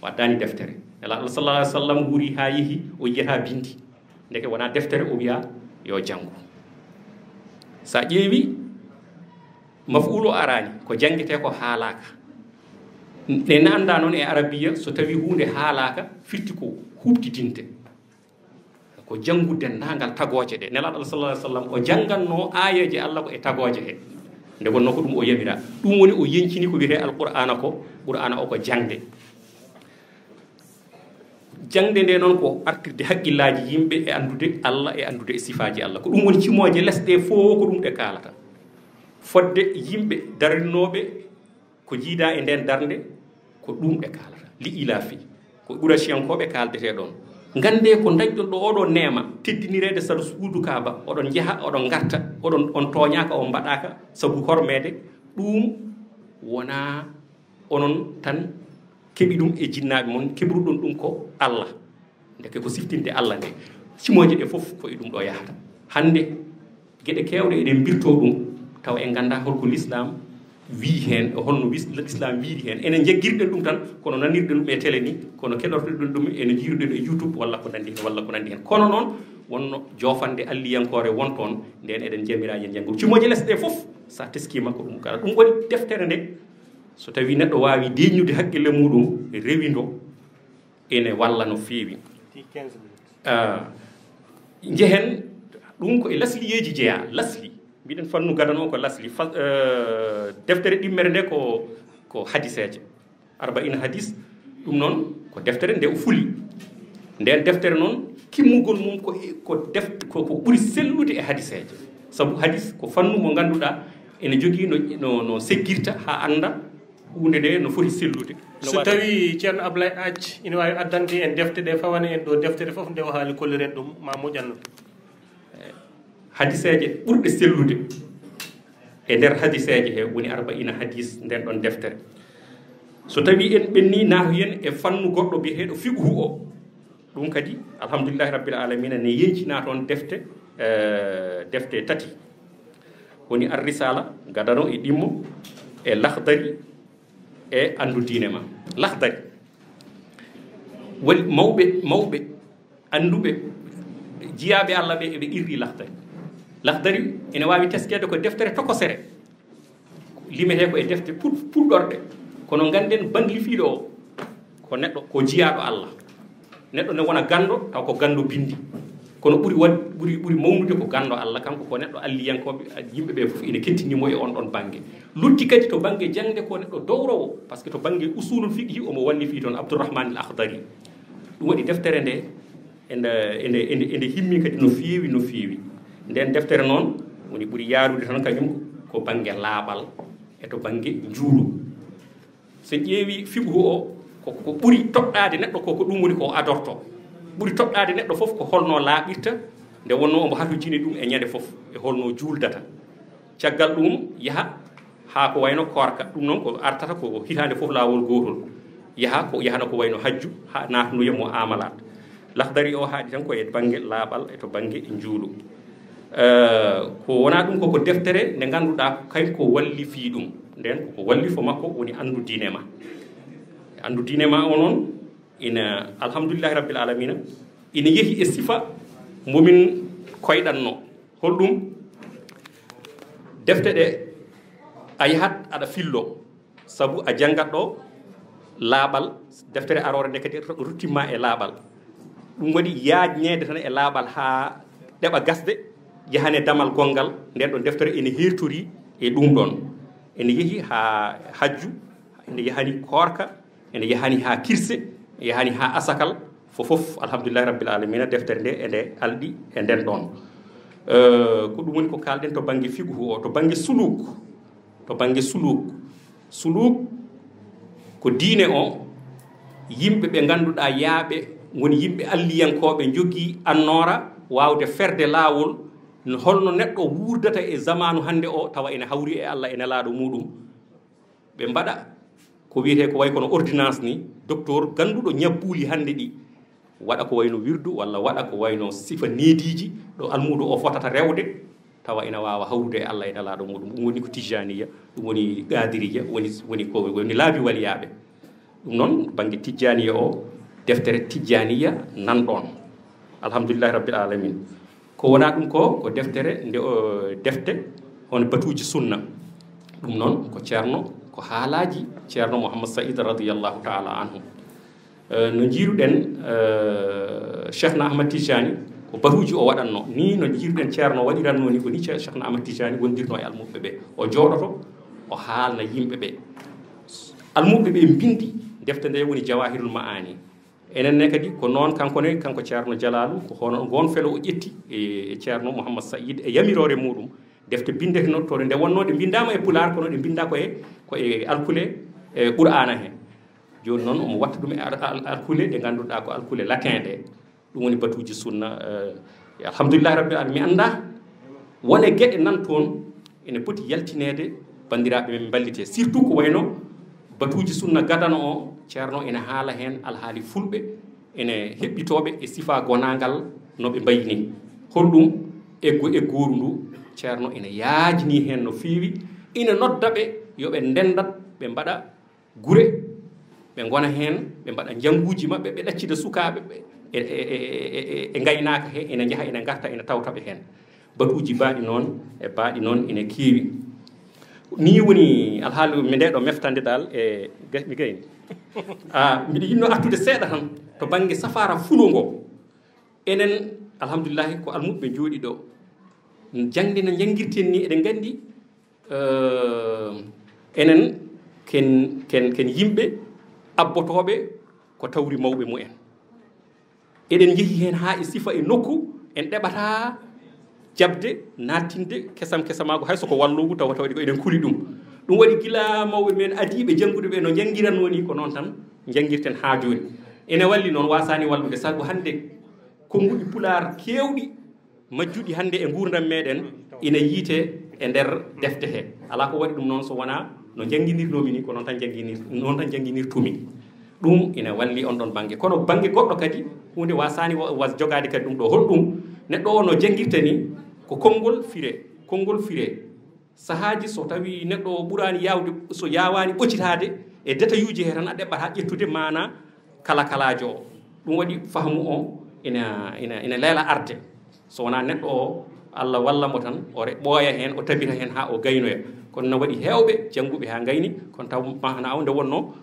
waddani deftere nelaɗo sallallahu alaihi wasallam wuri ha yeehi o yiyata bindi ndeke wona deftere o wiya yo janggu sa ƴeewi maf'ulo arani ko jangete ko haalaka ne nanda noon e arabiya so tawi hunde haalaka firti ko hubtidinte ko jangude dendagal tagoje ɗe nelaɗo sallallahu alaihi wasallam o janganno ayeje Allah ko e tagoje he nde wonno ko ɗum o yamira ɗum woni o yencini ko wiyete alqur'ana ko qur'ana o ko jangde jangde nde noon ko artirde haqqillaji yimɓe e andude Allah e andude e sifaji Allah ko ɗum woni cimoje lesɗe fof ko ɗum ɗe kalata fodde yimɓe darinoɓe ko jiida e nden darde ko ɗum ɗe kalata li ilafi ko ɓurasiyankoɓe kaldete ɗon gande ko dañɗon ɗo oɗo nema teddinirede saɗa suudu kaba oɗon jeeha oɗon garta oɗon on toñaka on mbaɗaka saabu hormede ɗum wona onon tan keɓi ɗum e jinnaɓe mon keɓruɗon ɗum ko Allah ndeke ko siftinde Allah nde simoje ɗe fof ko e ɗum ɗo yahata hande gueɗe kewɗe eɗen birto ɗum taw en ganda holko l'islam wi hen e holno l'islam wiiri hen enen jaggirɗen ɗum tan kono nanirɗen ɗum e télé ni kono keɗortoɗen ɗum ene jiiruɗen e YouTube walla ko nandi hen walla ko nandi hen kono noon wonno jofande alliyankore won toon nden eɗen jamiraji en janggo cimoje lesɗe fof sa teskima ko ɗum kala ɗum woni deftere nde so tawi neɗɗo wawi deññude haqqille muɗum rewindo ene walla no feewi jehen ɗum ko e lasliyeji jeeya lasli mbiɗen fannu gadan o ko lasli deftere ɗimmere nde ko hadiseje arba'in hadis ɗum noon ko deftere nde o fuli nden deftere noon kimmugol mum ko ɓuuri sellude e hadiseje saabu hadis ko fannu mo ganduɗa ene jogui no seggirta ha anda hunde nde no foti sellude so tawi ceerno Ablaye Athie ina wawi addande en defte ɗe fawane en ɗo deftere foof nde o haali kolliren ɗum ma moƴanno hadiseje ɓurɗe sellude e nder hadiseje he woni arba'ina hadis nden ɗon deftere so tawi en ɓenni naahoyen e fannu goɗɗo biyeteɗo fiqhu o ɗum kadi alhamdulillahi rabbil alamina ne yencina toon defte tati woni arrisala gadano e ɗimmo e lahdari e andu diine ma lahdari woni mawɓe anduɓe jiyaɓe Allah ɓe eɓe irri lahdari ene wawi teskede ko deftere tokosere limete ko e defte puɗɗorɗe kono ganden banglifiɗo o ko neɗɗo ko jiyaɗo Allah neɗɗo ne wona gando taw ko gando bindi kono ɓuuri mawnude ko gando Allah kanko ko neɗɗo alliyankoɓe yimɓeɓe foof ine kettinimo e on ɗon banggue lutti kadi to banggue jangde ko neɗɗo dowrowo par ce que to banggue usulul fiqhi omo wallifi toon Abdourahmane al Akhdari ɗum waɗi deftere nde ende himmi kadi no feewi nden deftere noon woni ɓuuri yaarude tan kañum ko banggue laaɓal e to banggue juulu so ƴeewi fiqhu o ko ɓuuri toɗɗade neɗɗo ko ɗum woni ko adorto ɓuuri toɗɗade neɗɗo fof ko holno laaɓirta nde wonno omo hatojini ɗum e ñande fof e holno juuldata caggal ɗum yaaha ha ko wayno korka ɗum noon ko artata ko hitande fof lawol gotol yahana ko wayno hajju ha natanoyemo amalat lahdari o haaɗi tan ko e banggue laaɓal e to banggue juulu ko wona ɗum koko deftere nde ganduɗa kay ko wallifi ɗum nden koko wallifo makko woni andu diine ma o noon ina alhamdulillahi rabbil alamina ina yeehi e sifa momin koyɗanno holɗum defte ɗe a yahat aɗa fillo saabu a janggat ɗo laaɓal deftere arore nde kadi ruttima e laaɓal ɗum waɗi yajnede tan e laaɓal ha ɗeɓa gasde yahane damal gongal nden ɗon deftere ene hertori e ɗum ɗon ene yeehi ha hajju ene yahani korka ene yahani ha kirse yahani ha asakal fof alhamdulillahi rabbil alamina deftere nde ende alɗi e nden ɗon ko ɗum woni ko kalɗen to banggue fiqhu o to banggue suluk suluk ko diine o yimɓe ɓe ngannduɗaa yaaɓe woni yimɓe alliyankooɓe jogii annoora waawde ferde laawol holno neɗɗo wuurdata e zamanu hannde o tawa ene hawri e Allah e nelaaɗo muɗum ɓe mbaɗa ko wiyetee ko way kono ordonnance ni docteur ngannduɗo ñabbuuli hannde ɗi waɗa ko wayno wirdu walla waɗa ko wayno sifa neediiji ɗo almuudo o fotata rewde tawa ina waawa hawrude e Allah e nelaaɗo muɗum ɗum woni ko tijaniya ɗum woni gadiriya woni laabi waliyaaɓe ɗum noon baŋnge tijaniya o deftere tijaniya nan ɗon alhamdulillahi rabbil alamin ko wona ɗum ko deftere nde defte hono batuuji sunna ɗum noon ko ceerno ko haalaaji ceerno mouhammad saïd radiallahu taala anhu no jiiruɗen cheikhna ahmad tijani ko batuuji o waɗatno ni no jiiruɗen ceerno waɗiranno ni ko ni cheikhna ahmad tijani wondirno e almuɓe ɓe o jooɗoto o haalna yimɓe ɓe almuɓe ɓe mbindi defte nde woni jawahirul ma'ani enen ne kadi ko noon kankone kanko ceerno jalalu ko hono gon felo o ƴetti e ceerno mouhammad saïd e yamirore muɗum defte bindetenotoɗe nde wonno ɗe bindama e pular kono ɗe binda ko e alkule e qur'ana he joni noon omo watta ɗum e alkule ɗe ganduɗa ko alkule latin ɗe ɗum woni batuji sunna alhamdulillahi rabbil alamin mi anda wone gueɗe nan toon ene poti yaltinede bandiraɓe men ballite surtout ko wayno batuji sunna gadano o ceerno ene haala hen alhaali fulɓe ene heɓɓitoɓe e sifa gonagal noɓe mbayni holɗum eggo e gooru ndu ceerno ene yaajini hen no feewi ina nodda ɓe yoɓe ndendat ɓe mbaɗa gure ɓe gona hen ɓe mbaɗa jannguji maɓɓe ɓe ɗaccida sukaɓe e gaynaka he ene jaaha ene garta ene tawtaɓe hen batuji mbaɗi noon e mbaɗi noon ene keewi ni woni alhaali mi nde ɗo meftande dal e mi gayni mbiɗa yinno artude seeɗa tan to banggue safara fulo ngo enen alhamdulillahi ko almuɓe jooɗi ɗo jangde no jangguirten ni eɗen gandi enen ken yimɓe abbotoɓe ko tawri mawɓe mumen eɗen jeehi hen ha e sifa e nokku en ɗeɓata jabde nattinde kesamago hay soko wallogu tawa tawde ko eɗen kuli ɗum ɗum waɗi gila mawɓe men adiɓe janggude ɓe no janguiranno ni ko noon tan janguirten ha joni ene walli noon wasani wallude sabu hande konnguɗi pular kewɗi majjuɗi hande e gurdam meɗen ina yiite e nder defte he ala ko waɗi ɗum noon so wona no janguinirnomi ni ko noon tan janguinirtumi ɗum ina walli on ɗon banggue kono banggue goɗɗo kadi hunde wasani was jogade kadi ɗum ɗo holɗum neɗɗo o no janguirta ni ko konngol fire sahaji so tawi neɗɗo o ɓurani yawde so yawani ɓoccitade e détailluji he tan a ɗeɓɓata ƴettude mana kalajo o ɗum waɗi fahmu o ina leela arde so wona neɗɗo o Allah wallamo tan o ɓooya hen o tabita hen ha o gaynoya kono no waɗi hewɓe jannguɓe ha gayni kono taw mahana o nde wonno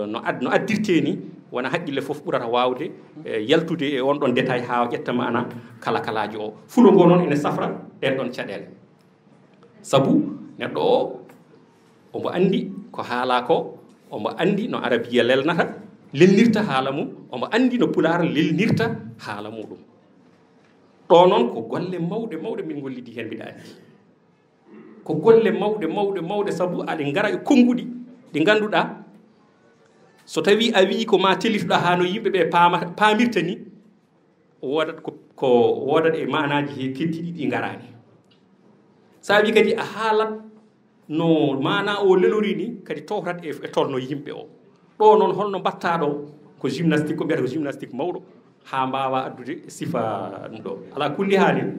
no addirte ni wona haqqille foof ɓurata wawde yaltude e on ɗon détail ha ƴetta mana kalajo o fulo ngo noon ene safra ɗen ɗon caɗele sabu neɗɗo o omo andi ko haala ko omo andi no arabiya lelnata lelnirta haala mum omo andi no pular lelnirta haala muɗum ɗo noon ko golle mawɗe min gollidi hen mbiɗa andi ko golle mawɗe sabu aɗe gara e konnguɗi ɗi ganduɗa so tawi a wi ko ma telituɗa ha no yimɓeɓe pamirta ni wodat ko wodat e manaji he keddiɗi ɗi garani sa wi kadi a haalat no mana o lelori ni kadi towtat e tolno yimɓe o ɗo noon holno mbatta ɗo ko gymnastique ko mbiyata ko gymnastique mawɗo ha mbawa addude sifa ɗum ɗo ala kulli haalin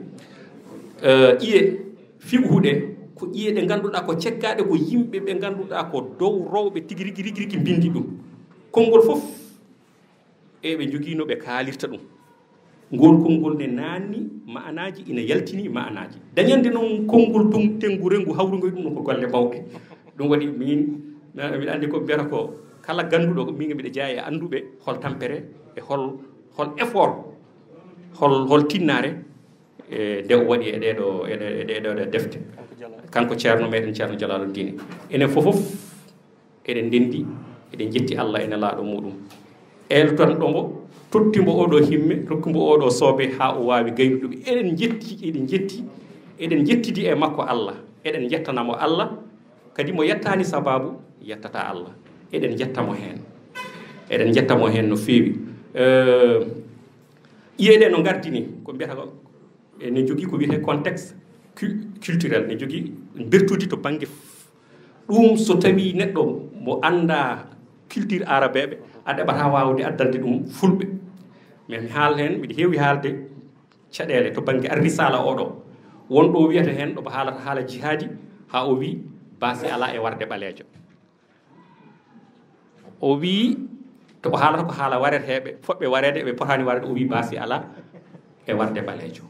ƴiye fiɓhuɗe ko ƴiye ɗe ganduɗa ko ceggaɗe ko yimɓe ɓe ganduɗa ko dow rowɓe tigi rigui bindi ɗum konngol fof eɓe joguino ɓe kaalirta ɗum ngol konngol ne nanni ma'anaji ina yaltini ma'anaji dañande noon konngol tengu rengu hawrugoy ɗum ko golle mawɗe ɗum waɗi mbiɗa andi ko mbiyata ko kala ganduɗo min mbiɗa jeeya e anduɓe hol tampere e hol effort hol tinnare nde o waɗi e ɗeɗo defte kanko ceerno meɗen ceerno Jalaluddin enen fofof eɗen ndendi eɗen jetti Allah ene laaɗo muɗum eltanɗo mo tottimbo oɗo himme rokkumbo oɗo soobe ha o wawi gaynude ɗum eɗen jettidi e makko Allah eɗen jettanamo Allah kadi mo yettani sababu yettata Allah eɗen jettamo hen no feewi iyeɗe no gardini ko mbiyata ko ne jogui ko wiyete contexte culturel ne jogui bertude to banggue ɗum so tawi neɗɗo mo anda culture arabeɓe a ɗeɓata wawde addande ɗum fulɓe mais mi haal hen mbiɗa heewi haalde caɗele to banggue arrisala oɗo wonɗo wiyata hen ɗomo haalata haala jihadi ha o wi baasi ala e warde ɓaleejo o wi toɓo haalata ko haala wareteɓe foɓɓe warede ɓe potani warede o wi baasi ala e warde ɓaleejo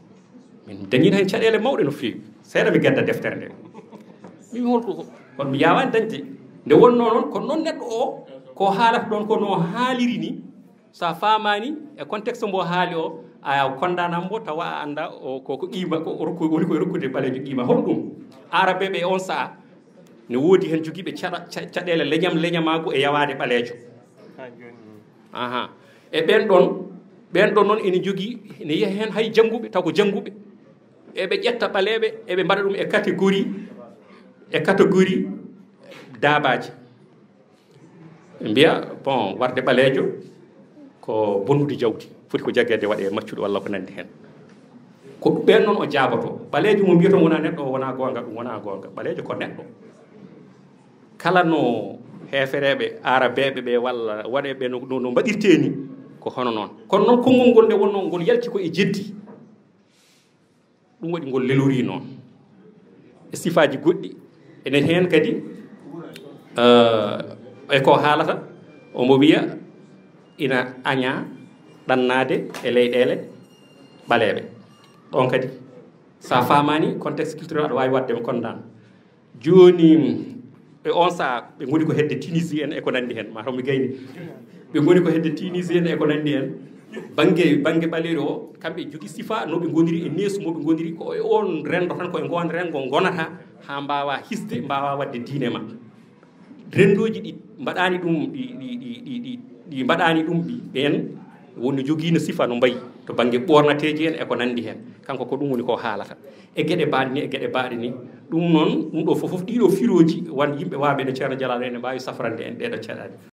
min dañino hen caɗele mawɗe no fewi seeɗa mi gadda deftere nde mimi holko kono mi yawani dañde nde wonno noon kono noon neɗɗo o ko haalata ɗon ko no haaliri ni sa famani e contexte mbo haali o a kondanambo tawa a anda koko qima woni koye rokkude ɓaleejo qima hol ɗum arabeɓe on saaha ne woodi hen joguiɓe caɗele leñamago e yawade ɓaleejo aha e ɓen ɗon noon ene jogui ne yiiya hen hay jangguɓe taw ko jangguɓe eɓe ƴetta ɓaleɓe eɓe mbaɗa ɗum e catégorie daabaji ɓe mbiya bon warde ɓaleejo ko bonnude jawdi foti ko jaggede waɗe maccuɗo walla ko nandi hen ko ɓen noon o jaaboto ɓaleejo mo mbiyaton wona neɗɗo o wona gonga ɗum wona gonga ɓaleejo ko neɗɗo kala no hefereɓe arabeɓe ɓe walla waɗeɓe no mbaɗirteni ko hono noon kono noon konngol ngol nde wonno ngol yalti ko e jeddi ɗum waɗi ngol lelori noon e sifaji goɗɗi enen hen kadi e ko haalata omo wiya ina aña ɗannade e leyɗele ɓaleɓe ɗon kadi sa famani contexte culturel aɗa wawi waddemo kondan joni e on saaha ɓe goni ko hedde Tunisie en e ko nandi hen mataw mi gayni ɓe goni ko hedde Tunisie en e ko nandi hen banggue ɓaleeri o kamɓe jogui sifa noɓe goniri e neesu moɓe goniri ko e on rendo tan koye gon rengo gonata ha mbawa hisde mbawa wadde diine ma rendoji ɗi mbaɗani ɗum ɗi mbaɗani ɗum ɓen woni joguino sifa no mbayi to banggue ɓornateji en e ko nandi hen kanko ko ɗum woni ko haalata e gueɗe baɗe ni ɗum noon ɗum ɗo foof ɗiɗo firoji wan yimɓe waɓe no ceerno Dialal ene mbawi safrande en ɗeɗo caɗade